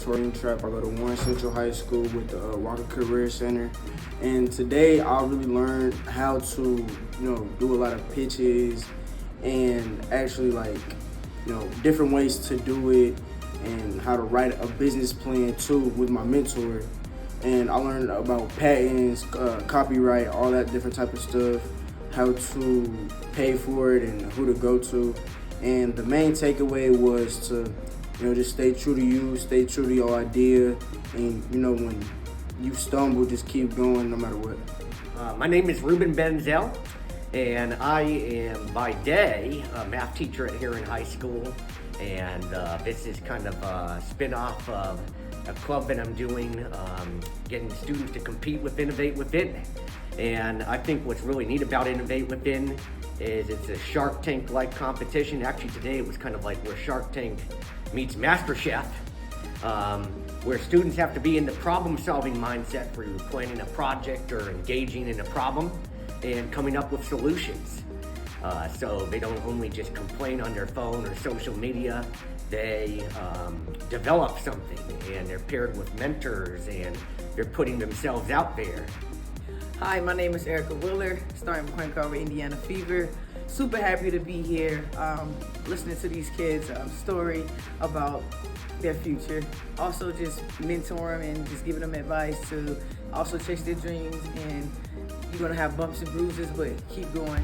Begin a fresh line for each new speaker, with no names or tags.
touring trap. I go to Warren Central High School with the Walker Career Center. And today I really learned how to, do a lot of pitches and actually different ways to do it and how to write a business plan too with my mentor. And I learned about patents, copyright, all that different type of stuff, how to pay for it and who to go to. And the main takeaway was to, just stay true to you, stay true to your idea. And, when you stumble, just keep going no matter what.
My name is Ruben Benzel, and I am by day a math teacher at Heron High School. And this is kind of a spin-off of a club that I'm doing, getting students to compete with Innovate Within. And I think what's really neat about Innovate Within is it's a Shark Tank-like competition. Actually today it was kind of like where Shark Tank meets MasterChef, where students have to be in the problem-solving mindset for planning a project or engaging in a problem and coming up with solutions. So they don't only just complain on their phone or social media, they develop something, and they're paired with mentors, and they're putting themselves out there.
Hi, my name is Erica Willer, starring Point Guard with Indiana Fever. Super happy to be here, listening to these kids' story about their future. Also just mentor them and just giving them advice to also chase their dreams, and you're gonna have bumps and bruises, but keep going.